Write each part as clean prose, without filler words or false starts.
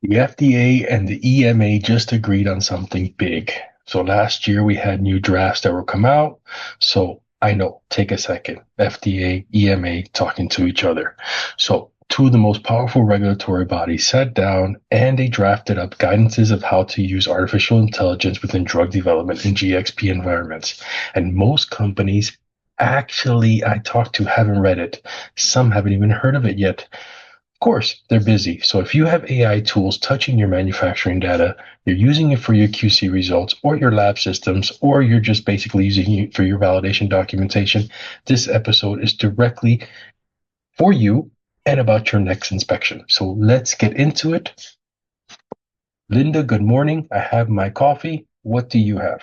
The FDA and the EMA just agreed on something big. So last year we had new drafts that will come out. So I know, take a second. FDA, EMA talking to each other. So two of the most powerful regulatory bodies sat down and they drafted up guidances of how to use artificial intelligence within drug development in GxP environments. And most companies actually I talked to haven't read it. Some haven't even heard of it yet. Of course, they're busy. So if you have AI tools touching your manufacturing data, you're using it for your QC results or your lab systems, or you're just basically using it for your validation documentation, this episode is directly for you and about your next inspection. So let's get into it. Linda, good morning. I have my coffee. What do you have?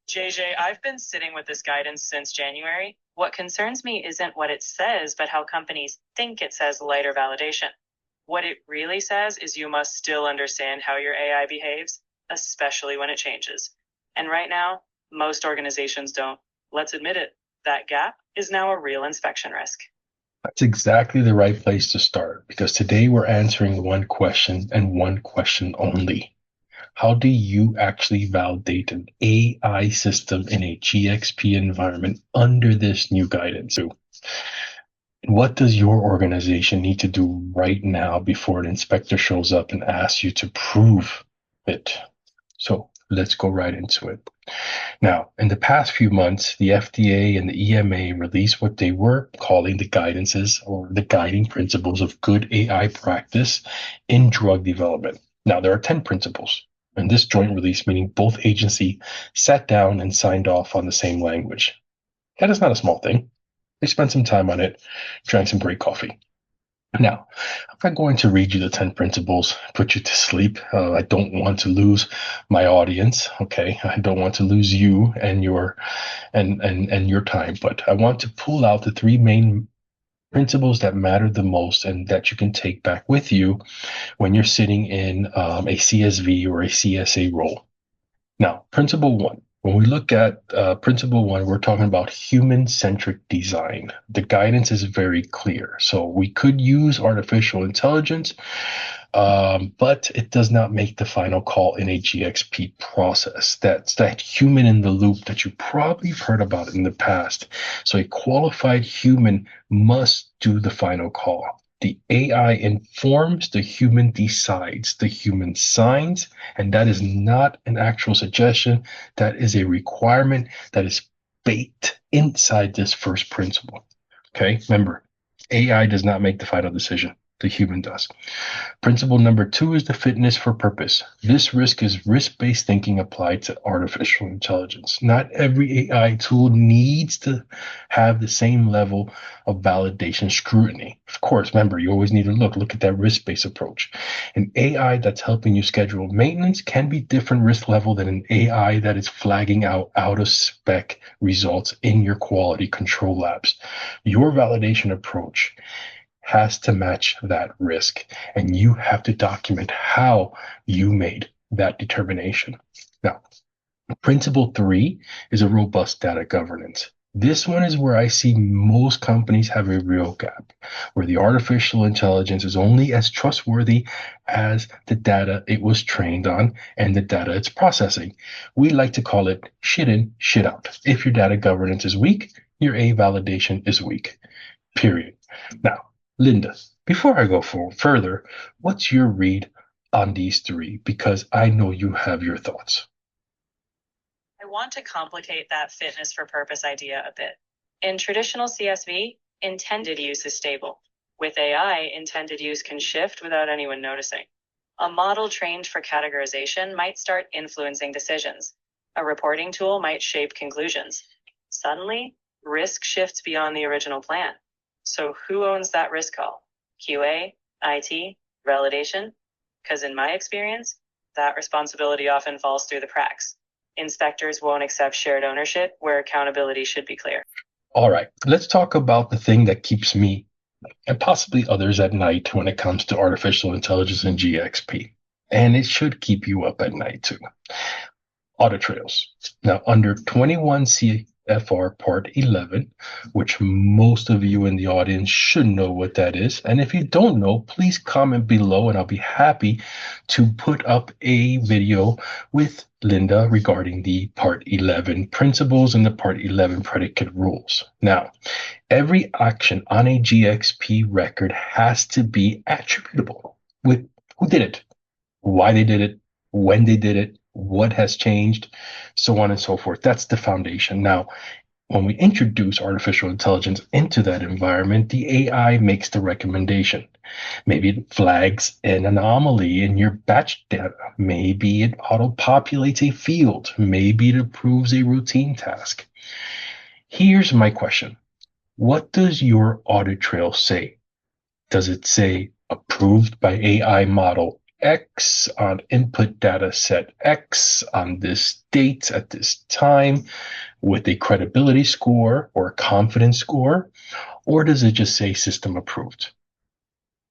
JJ, I've been sitting with this guidance since January. What concerns me isn't what it says, but how companies think it says lighter validation. What it really says is you must still understand how your AI behaves, especially when it changes. And right now, most organizations don't. Let's admit it, that gap is now a real inspection risk. That's exactly the right place to start because today we're answering one question and one question only. How do you actually validate an AI system in a GxP environment under this new guidance? So what does your organization need to do right now before an inspector shows up and asks you to prove it? So let's go right into it. Now, in the past few months, the FDA and the EMA released what they were calling the guidances or the guiding principles of good AI practice in drug development. Now, there are 10 principles. And this joint release, meaning both agencies sat down and signed off on the same language. That is not a small thing. They spent some time on it, drank some great coffee. Now, I'm not going to read you the 10 principles, put you to sleep. I don't want to lose my audience. Okay. I don't want to lose you and your time, but I want to pull out the three main principles that matter the most and that you can take back with you when you're sitting in a CSV or a CSA role. Now, principle one. When we look at principle one, we're talking about human-centric design. The guidance is very clear. So we could use artificial intelligence, but it does not make the final call in a GxP process. That's that human in the loop that you probably have heard about in the past. So a qualified human must do the final call. The AI informs, the human decides, the human signs, and that is not an actual suggestion. That is a requirement that is baked inside this first principle. Okay, remember, AI does not make the final decision. The human does. Principle number two is the fitness for purpose. This risk is risk-based thinking applied to artificial intelligence. Not every AI tool needs to have the same level of validation scrutiny. Of course, remember, you always need to look at that risk-based approach. An AI that's helping you schedule maintenance can be different risk level than an AI that is flagging out of spec results in your quality control labs. Your validation approach has to match that risk, and you have to document how you made that determination. Now, principle three is a robust data governance. This one is where I see most companies have a real gap, where the artificial intelligence is only as trustworthy as the data it was trained on and the data it's processing. We like to call it shit in, shit out. If your data governance is weak, your A validation is weak, period. Now, Linda, before I go further, what's your read on these three? Because I know you have your thoughts. I want to complicate that fitness for purpose idea a bit. In traditional CSV, intended use is stable. With AI, intended use can shift without anyone noticing. A model trained for categorization might start influencing decisions. A reporting tool might shape conclusions. Suddenly, risk shifts beyond the original plan. So who owns that risk call? QA, IT, validation? Because in my experience, that responsibility often falls through the cracks. Inspectors won't accept shared ownership where accountability should be clear. All right, let's talk about the thing that keeps me and possibly others at night when it comes to artificial intelligence and GxP. And it should keep you up at night too. Audit trails. Now, under 21 FR Part 11, which most of you in the audience should know what that is. And if you don't know, please comment below and I'll be happy to put up a video with Linda regarding the Part 11 principles and the Part 11 predicate rules. Now, every action on a GxP record has to be attributable with who did it, why they did it, when they did it, what has changed, so on and so forth. That's the foundation. Now, when we introduce artificial intelligence into that environment, the AI makes the recommendation. Maybe it flags an anomaly in your batch data. Maybe it auto-populates a field. Maybe it approves a routine task. Here's my question. What does your audit trail say? Does it say approved by AI model X on input data set X on this date at this time with a credibility score or a confidence score? Or does it just say system approved?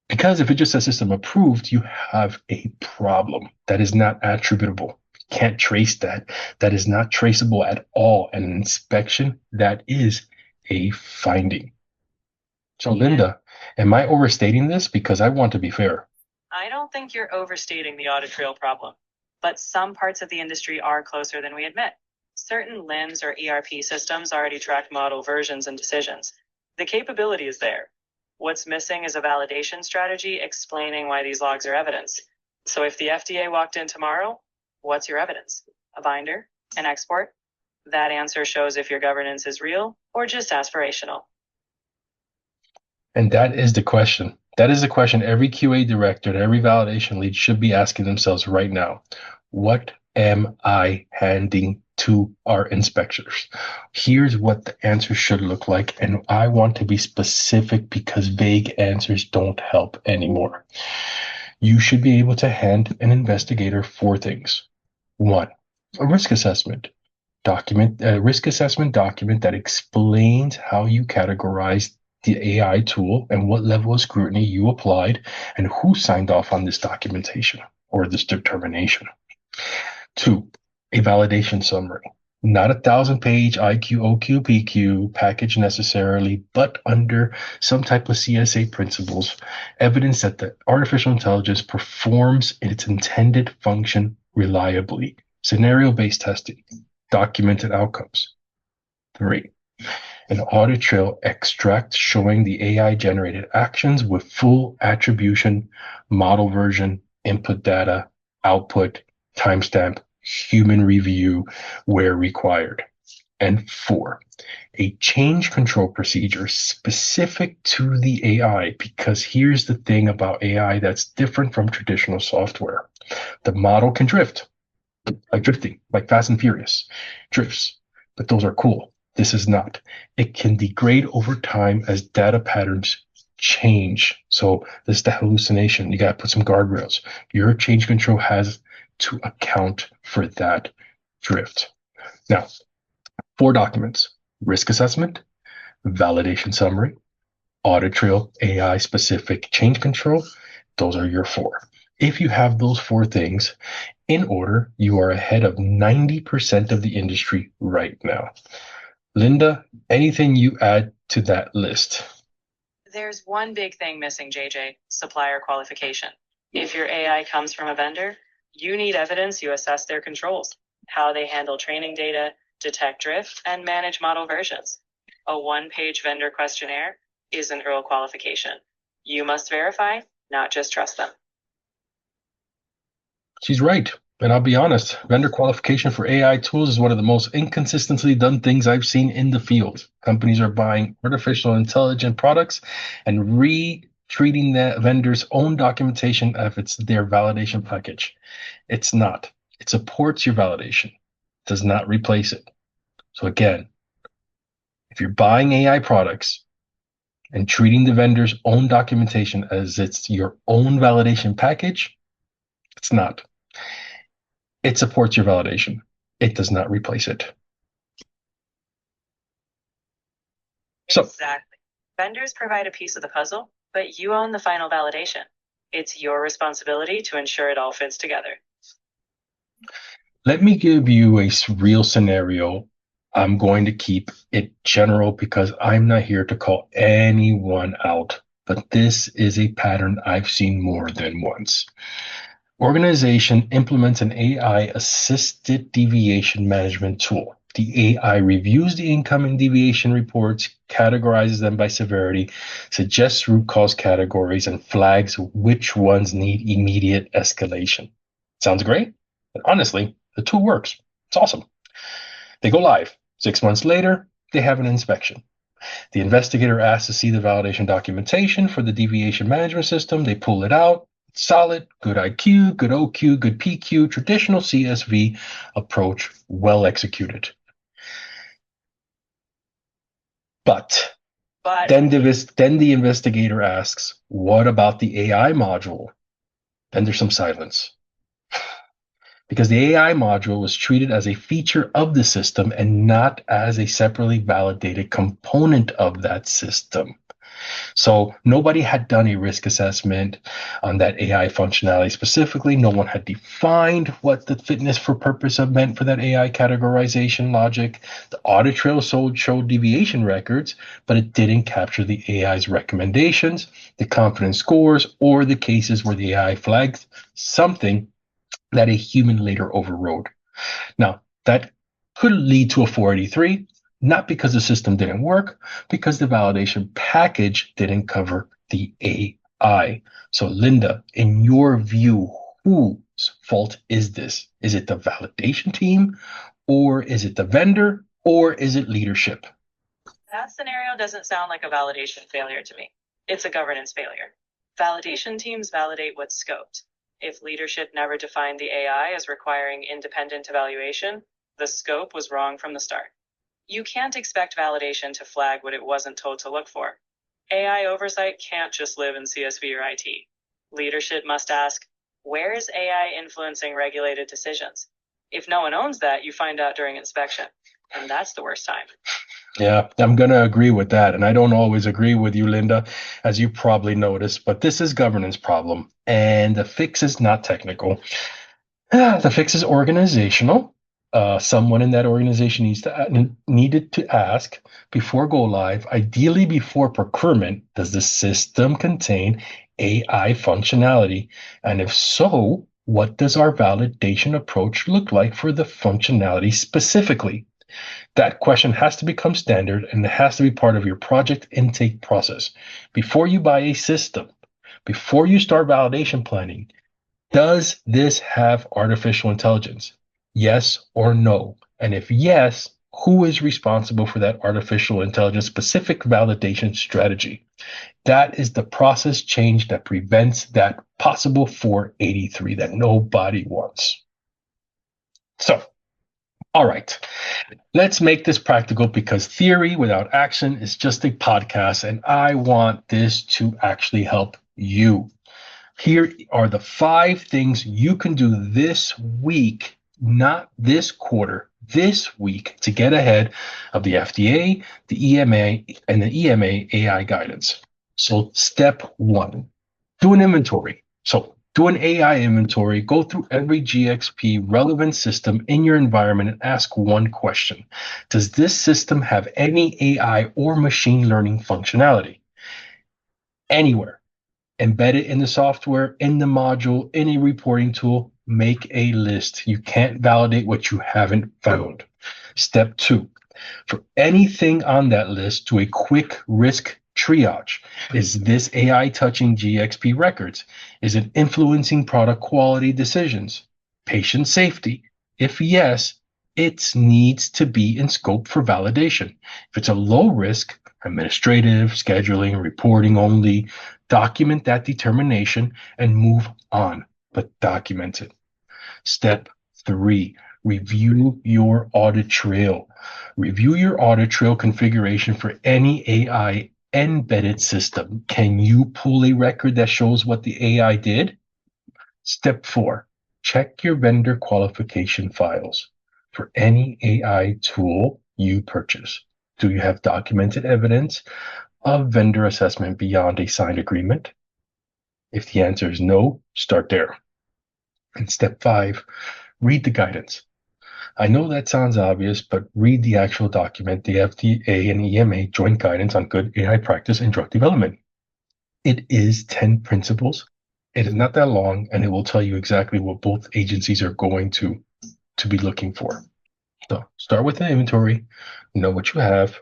Because if it just says system approved, you have a problem. That is not attributable. You can't trace that. That is not traceable at all. And an inspection, that is a finding. So, Linda, am I overstating this? Because I want to be fair. I don't think you're overstating the audit trail problem, but some parts of the industry are closer than we admit. Certain LIMS or ERP systems already track model versions and decisions. The capability is there. What's missing is a validation strategy explaining why these logs are evidence. So if the FDA walked in tomorrow, what's your evidence? A binder? An export? That answer shows if your governance is real or just aspirational. And that is the question. That is the question every QA director and every validation lead should be asking themselves right now. What am I handing to our inspectors? Here's what the answer should look like. And I want to be specific because vague answers don't help anymore. You should be able to hand an investigator 4 things. 1, a risk assessment document, a risk assessment document that explains how you categorize the AI tool and what level of scrutiny you applied and who signed off on this documentation or this determination. 2, a validation summary, not a 1,000-page IQ, OQ, PQ package necessarily, but under some type of CSA principles, evidence that the artificial intelligence performs its intended function reliably, scenario-based testing, documented outcomes. 3, an audit trail extract showing the AI-generated actions with full attribution, model version, input data, output, timestamp, human review where required. And 4, a change control procedure specific to the AI, because here's the thing about AI that's different from traditional software. The model can drift, like drifting, like Fast and Furious drifts, but those are cool. This is not. It can degrade over time as data patterns change. So this is the hallucination. You got to put some guardrails. Your change control has to account for that drift. Now, 4 documents: risk assessment, validation summary, audit trail, AI specific change control. Those are your 4. If you have those 4 things in order, you are ahead of 90% of the industry right now. Linda, anything you add to that list? There's one big thing missing, JJ: supplier qualification. If your AI comes from a vendor, you need evidence you assess their controls, how they handle training data, detect drift, and manage model versions. A 1-page vendor questionnaire isn't real qualification. You must verify, not just trust them. She's right. And I'll be honest, vendor qualification for AI tools is one of the most inconsistently done things I've seen in the field. Companies are buying artificial intelligence products and retreating the vendor's own documentation as if it's their validation package. It's not. It supports your validation. It does not replace it. So again, if you're buying AI products and treating the vendor's own documentation as it's your own validation package, it's not. It supports your validation. It does not replace it. Exactly. Vendors provide a piece of the puzzle, but you own the final validation. It's your responsibility to ensure it all fits together. Let me give you a real scenario I'm going to keep it general because I'm not here to call anyone out, but this is a pattern I've seen more than once. Organization implements an AI assisted deviation management tool. The AI reviews the incoming deviation reports, categorizes them by severity, suggests root cause categories, and flags which ones need immediate escalation. Sounds great? But honestly, the tool works. It's awesome. They go live. 6 months later, they have an inspection. The investigator asks to see the validation documentation for the deviation management system. They pull it out. Solid, good IQ, good OQ, good PQ, traditional CSV approach, well executed. But then the investigator asks, what about the AI module? Then there's some silence. Because the AI module was treated as a feature of the system and not as a separately validated component of that system. So nobody had done a risk assessment on that AI functionality specifically. No one had defined what the fitness for purpose of meant for that AI categorization logic. The audit trail showed deviation records, but it didn't capture the AI's recommendations, the confidence scores, or the cases where the AI flagged something that a human later overrode. Now, that could lead to a 483, not because the system didn't work, because the validation package didn't cover the AI. So, Linda, in your view, whose fault is this? Is it the validation team, or is it the vendor, or is it leadership? That scenario doesn't sound like a validation failure to me. It's a governance failure. Validation teams validate what's scoped. If leadership never defined the AI as requiring independent evaluation, the scope was wrong from the start. You can't expect validation to flag what it wasn't told to look for. AI oversight can't just live in CSV or IT. Leadership must ask, where is AI influencing regulated decisions? If no one owns that, you find out during inspection, and that's the worst time. Yeah, I'm going to agree with that. And I don't always agree with you, Linda, as you probably noticed, but this is governance problem. And the fix is not technical. The fix is organizational. Someone in that organization needed to ask before go live, ideally before procurement, does the system contain AI functionality? And if so, what does our validation approach look like for the functionality specifically? That question has to become standard and it has to be part of your project intake process. Before you buy a system, before you start validation planning, does this have artificial intelligence? Yes or no? And if yes, who is responsible for that artificial intelligence specific validation strategy? That is the process change that prevents that possible 483 that nobody wants. So, all right, let's make this practical because theory without action is just a podcast, and I want this to actually help you. Here are the 5 things you can do this week, not this quarter, this week to get ahead of the FDA, the EMA, and the EMA AI guidance. So step 1, do an inventory. So do an AI inventory, go through every GxP relevant system in your environment and ask one question. Does this system have any AI or machine learning functionality? Anywhere. Embed it in the software, in the module, in a reporting tool, make a list. You can't validate what you haven't found. Step 2, for anything on that list, do a quick risk triage. Is this AI touching GxP records? Is it influencing product quality decisions? Patient safety? If yes, it needs to be in scope for validation. If it's a low risk, administrative, scheduling, reporting only, document that determination and move on, but document it. Step 3, review your audit trail. Review your audit trail configuration for any AI embedded system. Can you pull a record that shows what the AI did? Step 4, check your vendor qualification files for any AI tool you purchase. Do you have documented evidence of vendor assessment beyond a signed agreement? If the answer is no, start there. And step 5, read the guidance. I know that sounds obvious, but read the actual document, the FDA and EMA Joint Guidance on Good AI Practice in Drug Development. It is 10 principles. It is not that long, and it will tell you exactly what both agencies are going to be looking for. So start with an inventory, know what you have,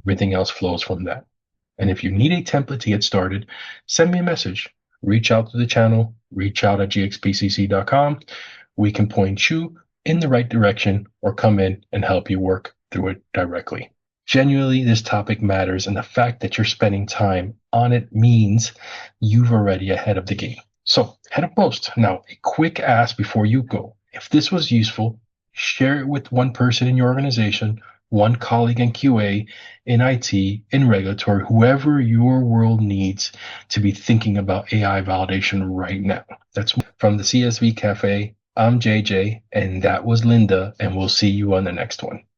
everything else flows from that. And if you need a template to get started, send me a message. Reach out to the channel, reach out at gxpcc.com. We can point you in the right direction or come in and help you work through it directly. Genuinely, this topic matters, and the fact that you're spending time on it means you've already ahead of the game. So head up post. Now, a quick ask before you go. If this was useful, share it with one person in your organization, one colleague in QA, in IT, in regulatory, whoever your world needs to be thinking about AI validation right now. That's from the CSV Cafe. I'm JJ, and that was Linda, and we'll see you on the next one.